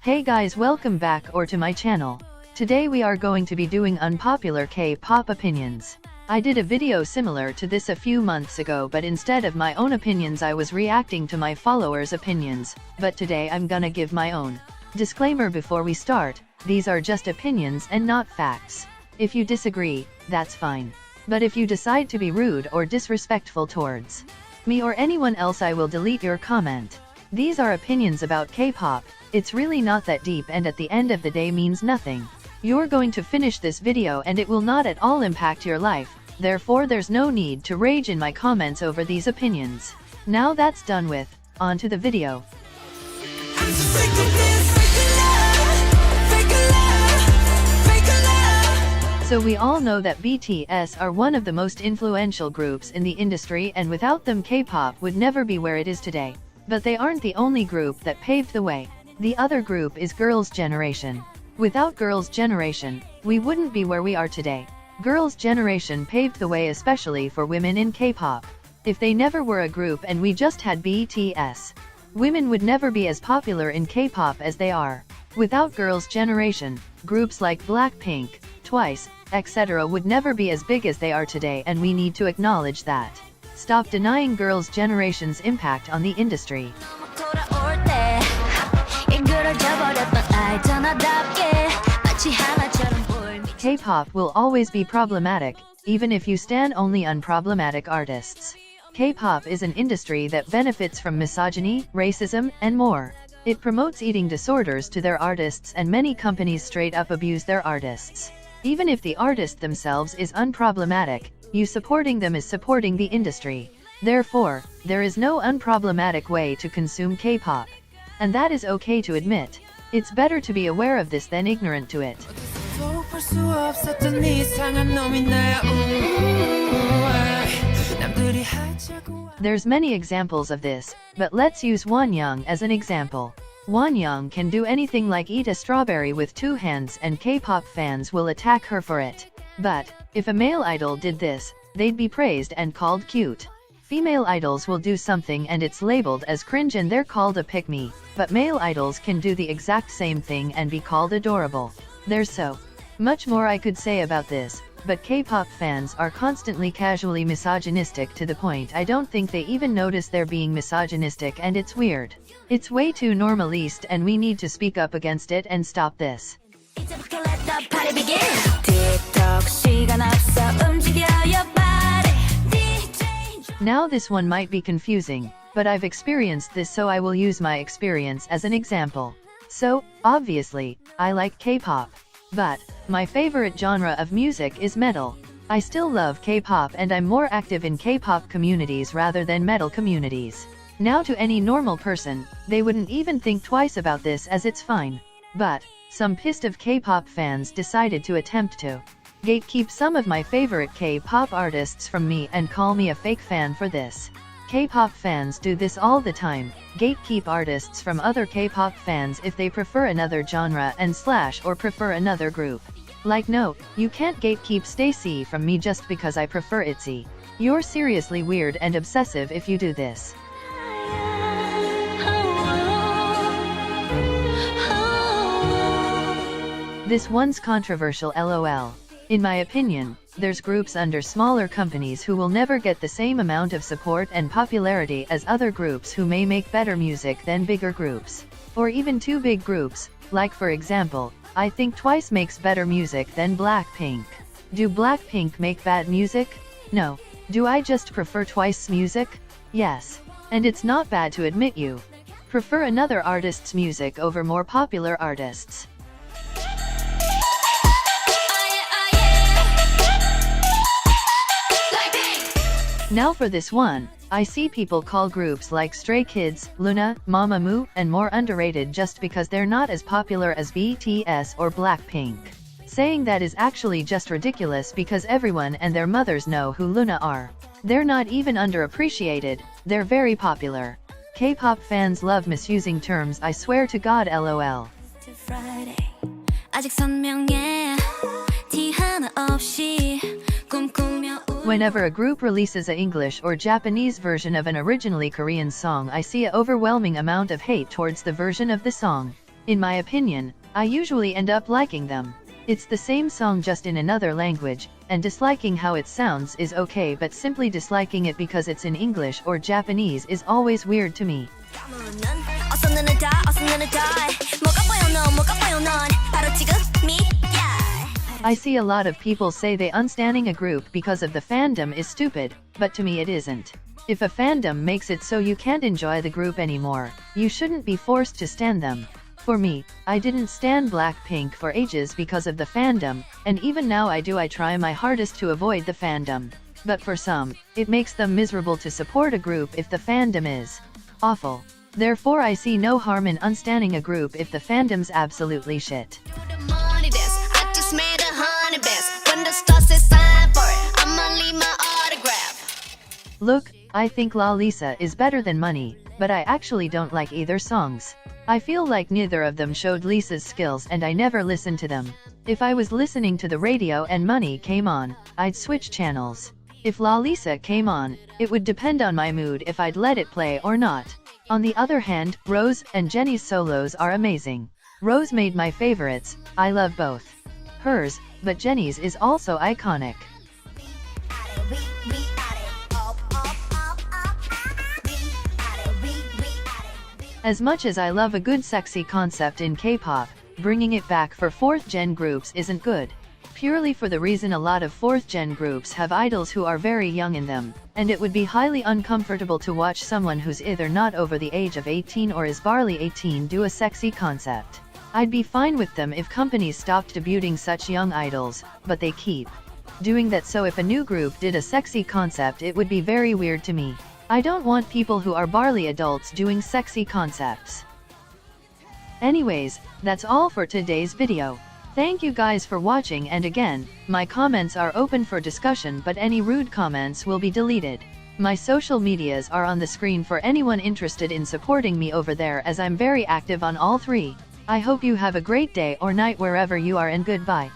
Hey guys, welcome back to my channel. Today we are going to be doing unpopular K-pop opinions. I did a video similar to this a few months ago, but instead of my own opinions I was reacting to my followers' opinions, but today I'm gonna give my own. Disclaimer before we start, these are just opinions and not facts. If you disagree, that's fine. But if you decide to be rude or disrespectful towards me or anyone else, I will delete your comment. These are opinions about K-pop. It's really not that deep and at the end of the day means nothing. You're going to finish this video and it will not at all impact your life, therefore there's no need to rage in my comments over these opinions. Now that's done with, on to the video. So we all know that BTS are one of the most influential groups in the industry, and without them K-pop would never be where it is today. But they aren't the only group that paved the way. The other group is Girls' Generation. Without Girls' Generation, we wouldn't be where we are today. Girls' Generation paved the way especially for women in K-pop. If they never were a group and we just had BTS, women would never be as popular in K-pop as they are. Without Girls' Generation, groups like Blackpink, Twice, etc. would never be as big as they are today, and we need to acknowledge that. Stop denying Girls' Generation's impact on the industry. K-pop will always be problematic, even if you stan only unproblematic artists. K-pop is an industry that benefits from misogyny, racism, and more. It promotes eating disorders to their artists, and many companies straight up abuse their artists. Even if the artist themselves is unproblematic, you supporting them is supporting the industry. Therefore, there is no unproblematic way to consume K-pop. And that is okay to admit. It's better to be aware of this than ignorant to it. There's many examples of this, but let's use Wonyoung as an example. Wonyoung can do anything like eat a strawberry with two hands and K-pop fans will attack her for it. But, if a male idol did this, they'd be praised and called cute. Female idols will do something and it's labeled as cringe and they're called a pick-me, but male idols can do the exact same thing and be called adorable. There's so much more I could say about this, but K-pop fans are constantly casually misogynistic to the point I don't think they even notice they're being misogynistic, and it's weird. It's way too normalist and we need to speak up against it and stop this. Now this one might be confusing, but I've experienced this, so I will use my experience as an example. So, obviously, I like K-pop. But, my favorite genre of music is metal. I still love K-pop and I'm more active in K-pop communities rather than metal communities. Now to any normal person, they wouldn't even think twice about this as it's fine. But, some pissed off K-pop fans decided to attempt to gatekeep some of my favorite K-pop artists from me and call me a fake fan for this. K-pop fans do this all the time, gatekeep artists from other K-pop fans if they prefer another genre and / or prefer another group. Like, no, you can't gatekeep Stacy from me just because I prefer ITZY. You're seriously weird and obsessive if you do this. This one's controversial, lol. In my opinion, there's groups under smaller companies who will never get the same amount of support and popularity as other groups who may make better music than bigger groups. Or even two big groups, like for example, I think Twice makes better music than Blackpink. Do Blackpink make bad music? No. Do I just prefer Twice's music? Yes. And it's not bad to admit you prefer another artist's music over more popular artists. Now for this one, I see people call groups like Stray Kids, Luna, Mamamoo, and more underrated just because they're not as popular as BTS or Blackpink. Saying that is actually just ridiculous because everyone and their mothers know who Luna are. They're not even underappreciated, they're very popular. K-pop fans love misusing terms, I swear to God, lol. Whenever a group releases a English or Japanese version of an originally Korean song, I see an overwhelming amount of hate towards the version of the song. In my opinion, I usually end up liking them. It's the same song just in another language, and disliking how it sounds is okay, but simply disliking it because it's in English or Japanese is always weird to me. I see a lot of people say they unstanning a group because of the fandom is stupid, but to me it isn't. If a fandom makes it so you can't enjoy the group anymore, you shouldn't be forced to stan them. For me, I didn't stan Blackpink for ages because of the fandom, and even now I try my hardest to avoid the fandom. But for some, it makes them miserable to support a group if the fandom is awful. Therefore I see no harm in unstanning a group if the fandom's absolutely shit. Look, I think La Lisa is better than Money, but I actually don't like either songs. I feel like neither of them showed Lisa's skills and I never listened to them. If I was listening to the radio and Money came on, I'd switch channels. If La Lisa came on, it would depend on my mood if I'd let it play or not. On the other hand, Rose and Jennie's solos are amazing. Rose made my favorites, I love both hers, but Jennie's is also iconic. As much as I love a good sexy concept in K-pop, bringing it back for 4th gen groups isn't good. Purely for the reason a lot of 4th gen groups have idols who are very young in them, and it would be highly uncomfortable to watch someone who's either not over the age of 18 or is barely 18 do a sexy concept. I'd be fine with them if companies stopped debuting such young idols, but they keep doing that, so if a new group did a sexy concept it would be very weird to me. I don't want people who are barely adults doing sexy concepts. Anyways, that's all for today's video. Thank you guys for watching, and again, my comments are open for discussion, but any rude comments will be deleted. My social medias are on the screen for anyone interested in supporting me over there, as I'm very active on all three. I hope you have a great day or night wherever you are, and goodbye.